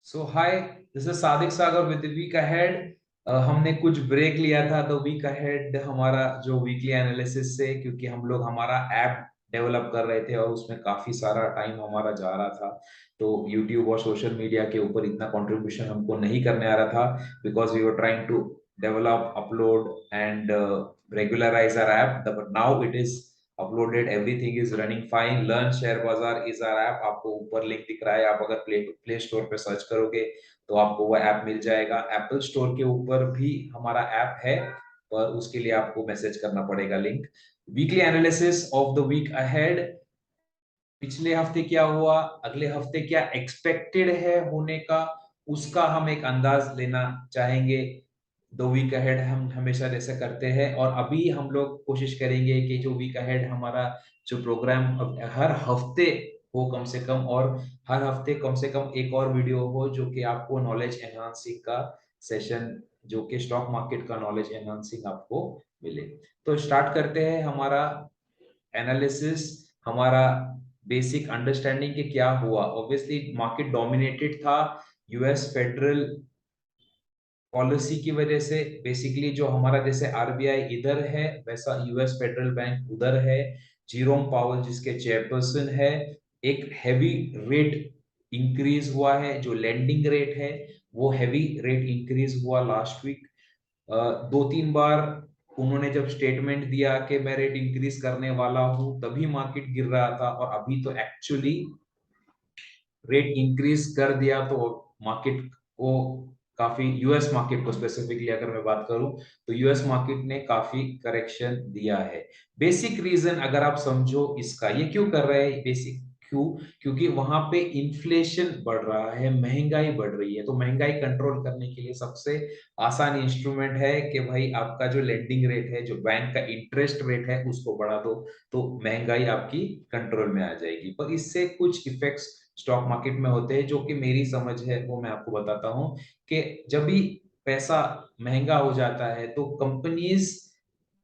So hi, this is Sadiq Sagar with week ahead. हमने कुछ break लिया था द वीक अहेड हमारा जो वीकली एनालिसिस से, क्योंकि हम लोग हमारा ऐप डेवलप कर रहे थे और उसमें काफी सारा टाइम हमारा जा रहा था। तो यूट्यूब और सोशल मीडिया के ऊपर इतना कंट्रीब्यूशन हमको नहीं करने आ रहा था, because we were trying to develop, upload and regularise our app. But now it is uploaded, everything is running fine. Learn share bazaar is our app. आपको ऊपर लिंक दिख रहा है, आप अगर प्ले स्टोर पे सर्च करोगे तो आपको वो ऐप मिल जाएगा। एप्पल स्टोर के ऊपर भी हमारा ऐप है, पर उसके लिए आपको मैसेज करना पड़ेगा link. Weekly analysis of the week ahead. पिछले हफ्ते क्या हुआ, अगले हफ्ते क्या एक्सपेक्टेड है होने का, उसका हम एक अंदाज लेना चाहेंगे। दो वीक अहेड हम हमेशा जैसे करते हैं, और अभी हम लोग कोशिश करेंगे कि जो वीक अहेड हमारा जो प्रोग्राम हर हफ्ते हो कम से कम, और हर हफ्ते कम से कम एक और वीडियो हो जो कि आपको नॉलेज एनहांसिंग का सेशन, जो कि स्टॉक मार्केट का नॉलेज एनहांसिंग आपको मिले। तो स्टार्ट करते हैं हमारा एनालिसिस, हमारा बेसिक अंडरस्टैंडिंग के क्या हुआ। ऑब्वियसली मार्केट डोमिनेटेड था यूएस फेडरल पॉलिसी की वजह से। बेसिकली जो हमारा जैसे आरबीआई इधर है, वैसा यूएस फेडरल बैंक उधर है। जीरोम पावल जिसके चेयरपर्सन है, एक हैवी रेट इंक्रीज हुआ है। जो लेंडिंग रेट है वो हैवी रेट इंक्रीज हुआ लास्ट वीक। दो तीन बार उन्होंने जब स्टेटमेंट दिया कि मैं रेट इंक्रीज करने वाला हूं, तभी मार्केट गिर रहा था, और अभी तो एक्चुअली रेट इंक्रीज कर दिया तो मार्केट को काफी, यूएस मार्केट को स्पेसिफिकली अगर मैं बात करूं तो यूएस मार्केट ने काफी करेक्शन दिया है। बेसिक रीजन अगर आप समझो इसका, ये क्यों कर रहे हैं बेसिक, क्यों? क्योंकि वहां पे इन्फ्लेशन बढ़ रहा है, महंगाई बढ़ रही है। तो महंगाई कंट्रोल करने के लिए सबसे आसान इंस्ट्रूमेंट है कि भाई आपका जो लेंडिंग रेट है, जो बैंक का इंटरेस्ट रेट है, उसको बढ़ा दो, तो महंगाई आपकी कंट्रोल में आ जाएगी। पर इससे कुछ इफेक्ट्स स्टॉक मार्केट में होते हैं, जो कि मेरी समझ है वो मैं आपको बताता हूँ। कि जब भी पैसा महंगा हो जाता है तो कंपनीज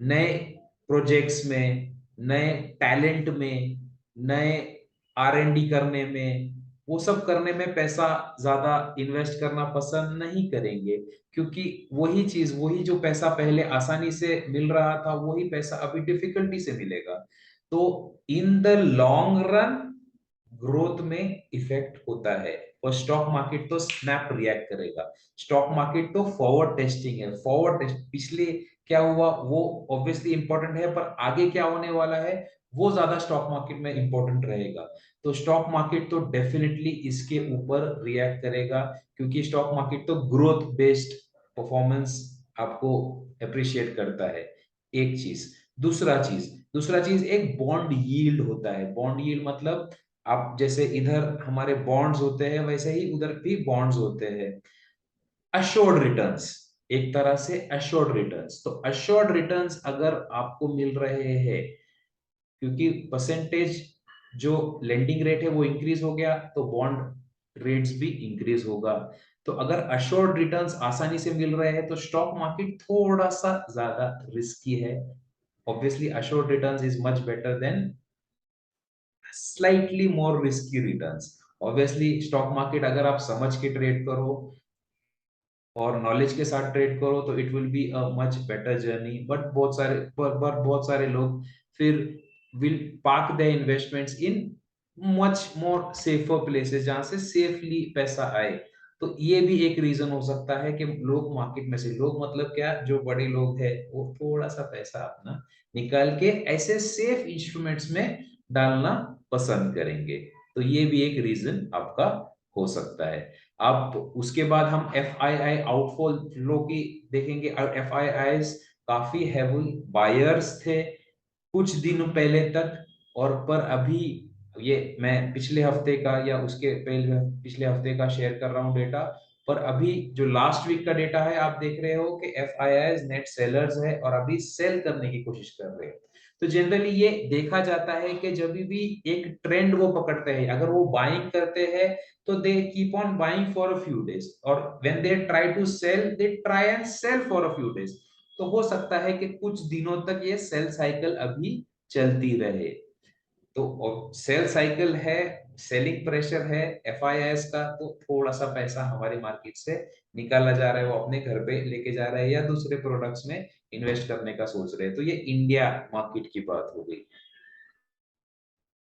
नए प्रोजेक्ट्स में, नए टैलेंट में, नए आर एंड डी करने में, वो सब करने में पैसा ज्यादा इन्वेस्ट करना पसंद नहीं करेंगे। क्योंकि वही चीज, वही जो पैसा पहले आसानी से मिल रहा था, वही पैसा अभी डिफिकल्टी से मिलेगा। तो in the long run growth में इफेक्ट होता है। और स्टॉक मार्केट तो स्नैप रिएक्ट करेगा। स्टॉक मार्केट तो फॉरवर्ड टेस्टिंग है। फॉरवर्ड टेस्ट, पिछले क्या हुआ वो ऑब्वियसली इंपॉर्टेंट है, पर आगे क्या होने वाला है वो ज्यादा स्टॉक मार्केट में इंपॉर्टेंट रहेगा। तो स्टॉक मार्केट तो डेफिनेटली इसके ऊपर रिएक्ट करेगा, क्योंकि स्टॉक मार्केट तो ग्रोथ बेस्ड परफॉर्मेंस आपको अप्रिशिएट करता है। एक चीज। दूसरा चीज एक बॉन्ड यील्ड होता है। बॉन्ड यील्ड मतलब, आप जैसे इधर हमारे बॉन्ड्स होते हैं, वैसे ही उधर भी बॉन्ड्स होते हैं। अश्योर्ड रिटर्न्स, एक तरह से अश्योर्ड रिटर्न्स। तो अश्योर्ड रिटर्न्स अगर आपको मिल रहे हैं, क्योंकि परसेंटेज जो लेंडिंग रेट है वो इंक्रीज हो गया, तो बॉन्ड रेट्स भी इंक्रीज होगा। तो अगर अश्योर्ड रिटर्न्स आसानी से मिल रहे हैं तो स्टॉक मार्केट थोड़ा सा ज्यादा रिस्की है। Obviously assured returns is much better than slightly more risky returns. Obviously stock market अगर आप समझ के ट्रेड करो और नॉलेज के साथ ट्रेड करो तो it will be a much better journey. But बहुत सारे लोग फिर will park the investments in much more safer places, जहां से सेफली पैसा आए। तो ये भी एक रीजन हो सकता है कि लोग मार्केट में से, लोग मतलब क्या, जो बड़े लोग हैं वो थोड़ा सा पैसा अपना निकाल के ऐसे सेफ इंस्ट्रूमेंट्स में डालना पसंद करेंगे। तो ये भी एक रीजन आपका हो सकता है। अब उसके बाद हम एफ आई आई आउटफ्लो की देखेंगे। एफ आई आई काफी हैवी बायर्स थे कुछ दिनों पहले तक, और पर अभी, ये मैं पिछले हफ्ते का या उसके पहले पिछले हफ्ते का शेयर कर रहा हूँ डेटा। पर अभी जो लास्ट वीक का डेटा है, आप देख रहे हो कि F I I net sellers है और अभी सेल करने की कोशिश कर रहे हैं। तो जनरली ये देखा जाता है कि जब भी एक ट्रेंड वो पकड़ते हैं, अगर वो बाइंग करते हैं तो they keep on buying for a few days, और when they try to sell, they try and sell for a few days. तो हो सकता है कि कुछ दिनों तक ये सेल साइकिल अभी चलती रहे। तो सेल साइकिल है, सेलिंग प्रेशर है एफआईआईएस का, तो थोड़ा सा पैसा हमारी मार्केट से निकाला जा रहा है, वो अपने घर पे लेके जा रहे हैं या दूसरे प्रोडक्ट्स में इन्वेस्ट करने का सोच रहे हैं। तो ये इंडिया मार्केट की बात हो गई।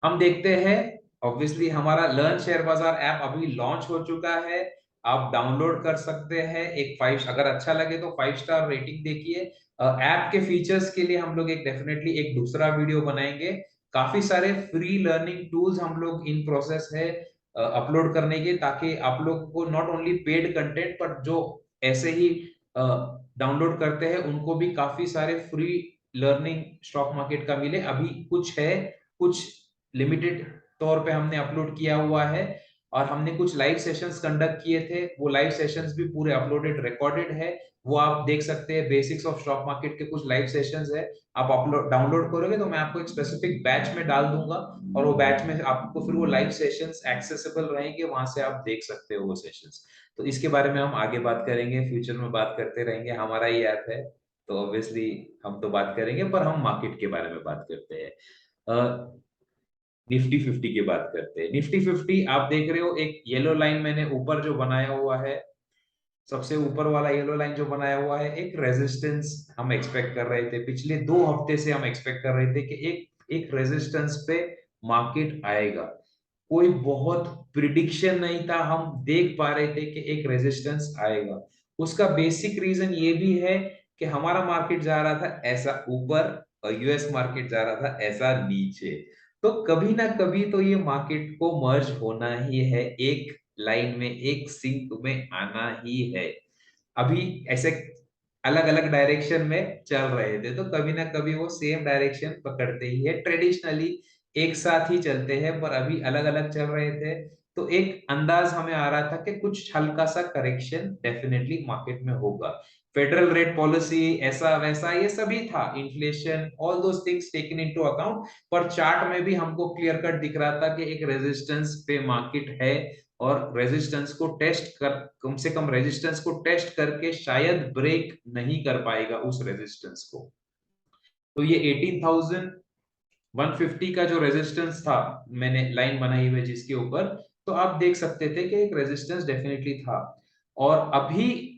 हम देखते हैं, ऑब्वियसली हमारा लर्न शेयर बाजार ऐप अभी लॉन्च हो चुका है, आप डाउनलोड कर सकते हैं। एक फाइव, अगर अच्छा लगे तो 5 स्टार रेटिंग देखिए। ऐप के फीचर्स के लिए हम लोग एक डेफिनेटली एक दूसरा वीडियो बनाएंगे। काफी सारे फ्री लर्निंग टूल्स हम लोग इन प्रोसेस है अपलोड करने के, ताकि आप लोग को नॉट ओनली पेड कंटेंट पर जो ऐसे ही डाउनलोड करते हैं उनको भी काफी सारे फ्री लर्निंग स्टॉक मार्केट का मिले। अभी कुछ है, कुछ लिमिटेड तौर पे हमने अपलोड किया हुआ है, और हमने कुछ लाइव सेशंस कंडक्ट किए थे, वो लाइव सेशंस भी पूरे अपलोडेड रिकॉर्डेड है, वो आप देख सकते हैं। बेसिक्स ऑफ स्टॉक मार्केट के कुछ लाइव सेशंस है, आप अपलोड डाउनलोड करोगे तो मैं आपको एक स्पेसिफिक बैच में डाल दूंगा, और वो बैच में आपको फिर वो लाइव सेशंस एक्सेसिबल रहेंगे, वहां से आप देख सकते हो वो सेशंस। तो इसके बारे में हम आगे बात करेंगे, फ्यूचर में बात करते रहेंगे, हमारा ही ऐप है तो ऑब्वियसली हम तो बात करेंगे, पर हम मार्केट के बारे में बात करते हैं। निफ्टी 50 की बात करते हैं। निफ्टी 50 आप देख रहे हो, एक येलो लाइन मैंने ऊपर जो बनाया हुआ है, सबसे ऊपर वाला येलो लाइन जो बनाया हुआ है, एक रेजिस्टेंस हम एक्सपेक्ट कर रहे थे, पिछले 2 हफ्ते से हम एक्सपेक्ट कर रहे थे कि एक एक रेजिस्टेंस पे मार्केट आएगा। कोई बहुत प्रिडिक्शन नहीं था, हम देख पा रहे थे कि एक रेजिस्टेंस आएगा। उसका बेसिक रीजन ये भी है कि हमारा मार्केट जा रहा था ऐसा ऊपर, और यूएस मार्केट जा रहा था ऐसा नीचे। तो कभी ना कभी तो ये मार्केट को मर्ज होना ही है, एक लाइन में, एक सिंक में आना ही है। अभी ऐसे अलग अलग डायरेक्शन में चल रहे थे, तो कभी ना कभी वो सेम डायरेक्शन पकड़ते ही है। ट्रेडिशनली एक साथ ही चलते हैं, पर अभी अलग अलग चल रहे थे। तो एक अंदाज हमें आ रहा था कि कुछ हल्का सा करेक्शन डेफिनेटली मार्केट में होगा। फेडरल रेट पॉलिसी ऐसा वैसा ये सभी था, inflation, all those things taken into account, पर चार्ट में भी हमको क्लियर कट दिख रहा था कि एक रेजिस्टेंस पे मार्केट है, और रेजिस्टेंस को टेस्ट कर, कम से कम रेजिस्टेंस को टेस्ट करके शायद ब्रेक नहीं कर पाएगा उस रेजिस्टेंस को। तो ये 18,150 का जो रेजिस्टेंस था, मैंने लाइन बनाई हुई है जिसके ऊपर, तो आप देख सकते थे कि एक रेजिस्टेंस डेफिनेटली था। और अभी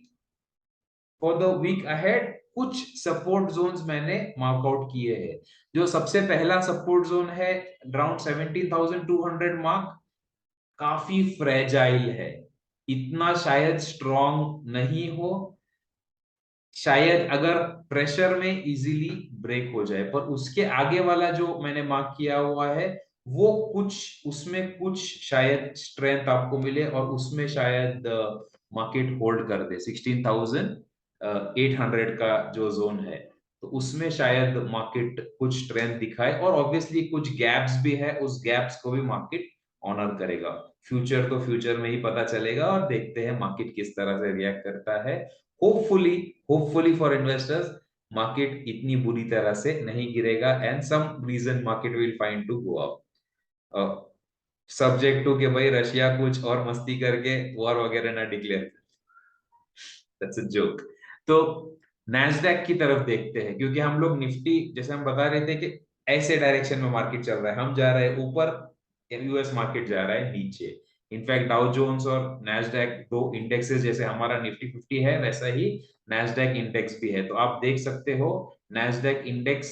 फॉर द वीक अहेड कुछ सपोर्ट जोन्स मैंने मार्क आउट किए हैं। जो सबसे पहला सपोर्ट जोन है अराउंड 17,200 मार्क, काफी फ्रेजाइल है, इतना शायद स्ट्रॉन्ग नहीं हो, शायद अगर प्रेशर में इजीली ब्रेक हो जाए। पर उसके आगे वाला जो मैंने मार्क किया हुआ है, वो कुछ उसमें कुछ शायद स्ट्रेंथ आपको मिले, और उसमें शायद मार्केट होल्ड कर दे। 16,800 का जो जोन है, तो उसमें शायद मार्केट कुछ स्ट्रेंथ दिखाए, और ऑब्वियसली कुछ गैप्स भी है, उस गैप्स को भी मार्केट ऑनर करेगा। फ्यूचर तो फ्यूचर में ही पता चलेगा, और देखते हैं मार्केट किस तरह से रिएक्ट करता है। Hopefully, hopefully for investors, market इतनी बुरी तरह से नहीं गिरेगा, and some reason market will find to go up, subject to कि भाई रशिया कुछ और मस्ती करके वॉर वगैरह ना डिक्लेयर। That's a joke. तो नैस्डैक की तरफ देखते हैं, क्योंकि हम लोग निफ्टी जैसे हम बता रहे थे कि ऐसे डायरेक्शन में मार्केट चल रहा है, हम जा रहे हैं ऊपर, यूएस मार्केट जा रहा है नीचे। इनफैक्ट डाउ जोन्स और नैस्डैक दो इंडेक्सेस, जैसे हमारा निफ्टी 50 है वैसा ही नैस्डैक इंडेक्स भी है। तो आप देख सकते हो नैस्डैक इंडेक्स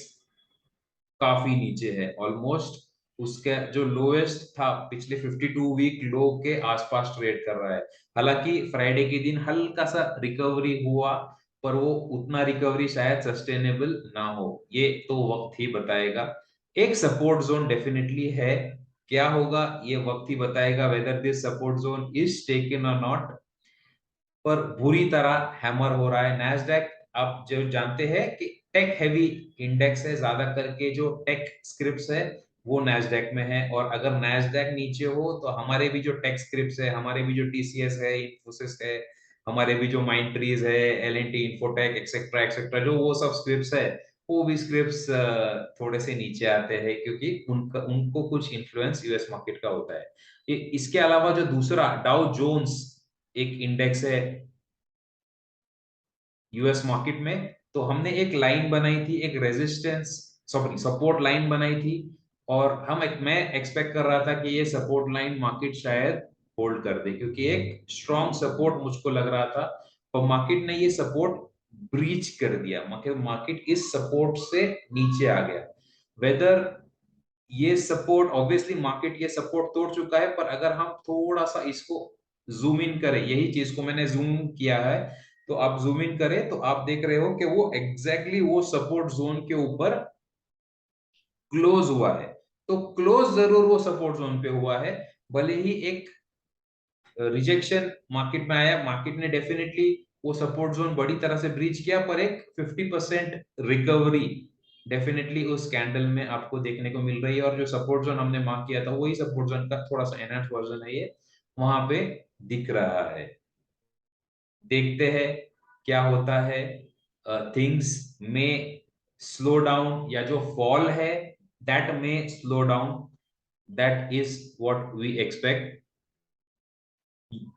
काफी नीचे है, ऑलमोस्ट उसका जो लोएस्ट था पिछले 52 वीक लो के आसपास ट्रेड कर रहा है। हालांकि फ्राइडे के दिन हल्का सा रिकवरी हुआ, पर वो उतना रिकवरी शायद सस्टेनेबल ना हो, ये तो वक्त ही बताएगा। एक सपोर्ट जोन डेफिनेटली है, क्या होगा ये वक्त ही बताएगा, whether this support zone is taken और नॉट। पर बुरी तरह हैमर हो रहा है नैस्डैक। आप जो जानते हैं कि टेक हेवी इंडेक्स है, ज्यादा करके जो टेक स्क्रिप्ट्स है वो नैस्डैक में है, और अगर नैस्डैक नीचे हो तो हमारे भी जो टेक स्क्रिप्ट्स है, हमारे भी जो टीसीएस है, इन्फोसिस है, हमारे भी जो माइंड ट्रीज है, एलएनटी, इन्फोटेक, एक्सेट्रा एक्सेट्रा, जो वो सब स्क्रिप्ट्स है, वो भी स्क्रिप्ट्स थोड़े से नीचे आते हैं, क्योंकि उनका उनको कुछ इन्फ्लुएंस यूएस मार्केट का होता है। इसके अलावा जो दूसरा डाउ जोन्स एक इंडेक्स है यूएस मार्केट में, तो हमने एक लाइन बनाई थी, एक रेजिस्टेंस, सॉरी सपोर्ट लाइन बनाई थी और मैं एक्सपेक्ट कर रहा था कि ये सपोर्ट लाइन मार्केट शायद होल्ड कर दे, क्योंकि एक स्ट्रॉन्ग सपोर्ट मुझको लग रहा था, पर मार्केट ने ये सपोर्ट ब्रीच कर दिया। मार्केट इस सपोर्ट से नीचे आ गया। वेदर ये सपोर्ट, ऑब्वियसली मार्केट ये सपोर्ट तोड़ चुका है, पर अगर हम थोड़ा सा इसको जूम इन करें, यही चीज को मैंने जूम किया है, तो आप जूम इन करें तो आप देख रहे हो कि वो एग्जैक्टली वो सपोर्ट जोन के ऊपर क्लोज हुआ है। तो क्लोज जरूर वो सपोर्ट जोन पे हुआ है, भले ही एक रिजेक्शन मार्केट में आया, मार्केट ने डेफिनेटली वो सपोर्ट जोन बड़ी तरह से ब्रीच किया, पर एक 50% रिकवरी डेफिनेटली उस कैंडल में आपको देखने को मिल रही है। और जो सपोर्ट जोन हमने मार्क किया था वही सपोर्ट जोन का थोड़ा सा एनहांस वर्जन है, ये वहां पे दिख रहा है। देखते हैं क्या होता है। थिंग्स में स्लो डाउन, या जो फॉल है दैट में slow down, that is what we expect.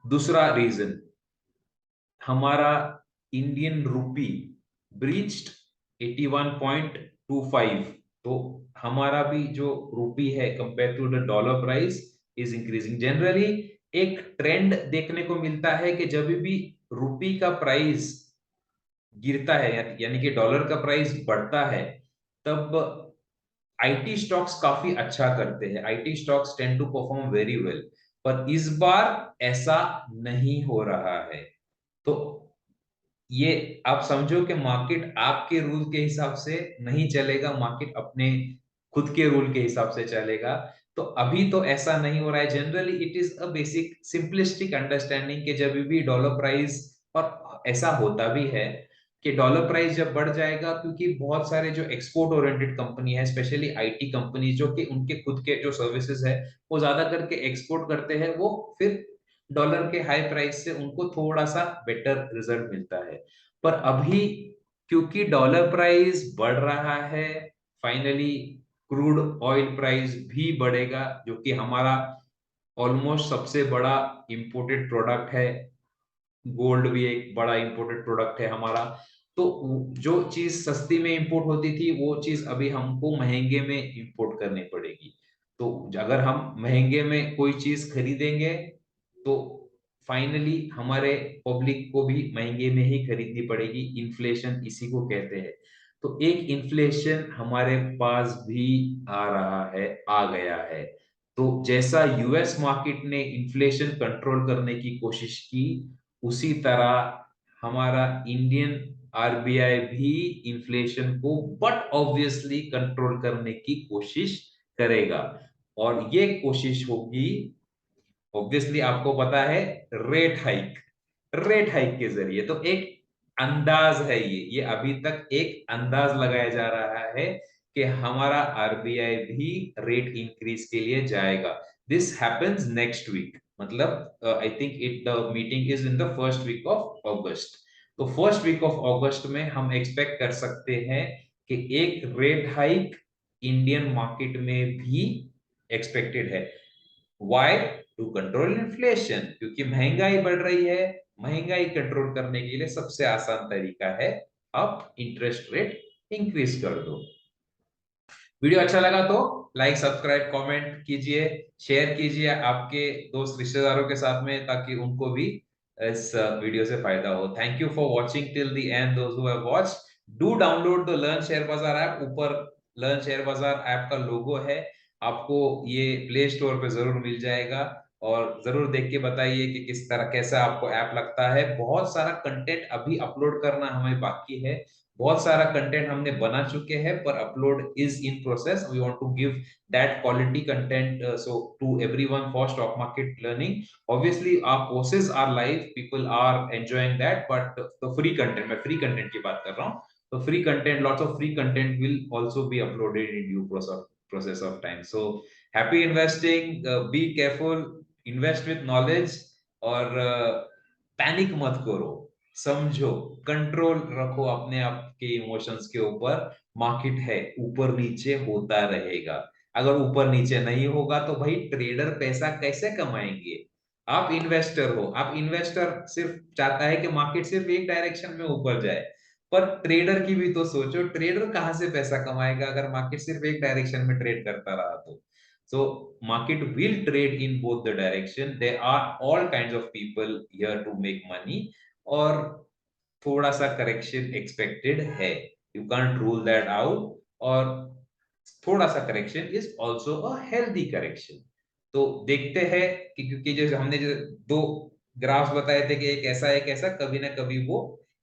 दूसरा रीजन, हमारा इंडियन रूपी ब्रीच्ड 81.25, तो हमारा भी जो रूपी है compare to the dollar price is increasing. Generally एक ट्रेंड देखने को मिलता है कि जब भी रूपी का प्राइस गिरता है, यानी कि डॉलर का प्राइस बढ़ता है, तब आईटी स्टॉक्स काफी अच्छा करते हैं, IT stocks tend to perform very well. पर इस बार ऐसा नहीं हो रहा है। तो ये आप समझो कि मार्केट आपके रूल के हिसाब से नहीं चलेगा, मार्केट अपने खुद के रूल के हिसाब से चलेगा। तो अभी तो ऐसा नहीं हो रहा है। Generally it is a basic simplistic understanding कि जब भी डॉलर प्राइस, और ऐसा होता भी है कि डॉलर प्राइस जब बढ़ जाएगा, क्योंकि बहुत सारे जो एक्सपोर्ट ओरिएंटेड कंपनी है, स्पेशली आईटी कंपनी, जो कि उनके खुद के जो सर्विसेज है वो ज्यादा करके एक्सपोर्ट करते हैं, वो फिर डॉलर के हाई प्राइस से उनको थोड़ा सा बेटर रिजल्ट मिलता है। पर अभी क्योंकि डॉलर प्राइस बढ़ रहा है, फाइनली क्रूड ऑयल प्राइस भी बढ़ेगा, जो कि हमारा ऑलमोस्ट सबसे बड़ा इंपोर्टेड प्रोडक्ट है। गोल्ड भी एक बड़ा इंपोर्टेड प्रोडक्ट है हमारा। तो जो चीज सस्ती में इंपोर्ट होती थी वो चीज अभी हमको महंगे में इंपोर्ट करनी पड़ेगी। तो अगर हम महंगे में कोई चीज खरीदेंगे तो फाइनली हमारे पब्लिक को भी महंगे में ही खरीदनी पड़ेगी। इन्फ्लेशन इसी को कहते हैं। तो एक इन्फ्लेशन हमारे पास भी आ रहा है, आ गया है। तो जैसा यूएस मार्केट ने इन्फ्लेशन कंट्रोल करने की कोशिश की, उसी तरह हमारा इंडियन आरबीआई भी इन्फ्लेशन को बट ऑब्वियसली कंट्रोल करने की कोशिश करेगा। और ये कोशिश होगी, ऑब्वियसली आपको पता है, रेट हाइक। रेट हाइक के जरिए। तो एक अंदाज है, ये अभी तक एक अंदाज लगाया जा रहा है कि हमारा आरबीआई भी रेट इंक्रीज के लिए जाएगा। दिस हैपेंस नेक्स्ट वीक, मतलब I think it the meeting is in the first week of August. तो फर्स्ट वीक ऑफ अगस्त में हम एक्सपेक्ट कर सकते हैं कि एक रेट हाइक इंडियन मार्केट में भी एक्सपेक्टेड है। वाई? टू कंट्रोल इन्फ्लेशन, क्योंकि महंगाई बढ़ रही है। महंगाई कंट्रोल करने के लिए सबसे आसान तरीका है, आप इंटरेस्ट रेट इंक्रीज कर दो। वीडियो अच्छा लगा तो लाइक, सब्सक्राइब, कमेंट कीजिए, शेयर कीजिए आपके दोस्त रिश्तेदारों के साथ में, ताकि उनको भी इस वीडियो से फायदा हो। Thank you for watching till the end, those who have watched. Do download the learn share बाजार ऐप। ऊपर लर्न शेयर बाजार ऐप का लोगो है, आपको ये प्ले स्टोर पे जरूर मिल जाएगा। और जरूर देख के बताइए कि किस तरह, कैसा आपको ऐप लगता है। बहुत सारा कंटेंट अभी अपलोड करना हमें बाकी है। बहुत सारा कंटेंट हमने बना चुके हैं, पर upload is in process. We want to give that quality content so to everyone for stock market learning. Obviously our courses are live, people are enjoying that, but the free content, मैं free content की बात कर रहा हूँ, तो free content, lots of free content will also be uploaded in due process of time. So happy investing, be careful, invest with knowledge, और panic मत करो, समझो, कंट्रोल रखो अपने आप के इमोशंस के ऊपर। मार्केट है, ऊपर नीचे होता रहेगा। अगर ऊपर नीचे नहीं होगा तो भाई ट्रेडर पैसा कैसे कमाएंगे? आप इन्वेस्टर हो, आप इन्वेस्टर सिर्फ चाहता है कि मार्केट सिर्फ एक डायरेक्शन में ऊपर जाए। पर ट्रेडर की भी तो सोचो, ट्रेडर कहाँ से पैसा कमाएगा अगर मार्केट सिर्फ एक डायरेक्शन में ट्रेड करता रहा तो। So market will trade in both the direction, there are all kinds of people here to make money, और थोड़ा सा करेक्शन एक्सपेक्टेड है, you can't rule that out. और थोड़ा सा correction is also a healthy correction. तो देखते हैं कि, क्योंकि जो हमने जो दो ग्राफ्स बताए थे कि एक ऐसा कभी ना कभी वो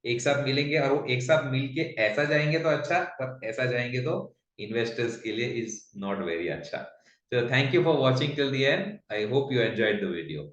एक साथ मिलेंगे, और वो एक साथ मिलके ऐसा जाएंगे तो अच्छा, पर ऐसा जाएंगे तो इन्वेस्टर्स के लिए इज नॉट वेरी अच्छा। So thank you for watching till the end. I hope you enjoyed the video.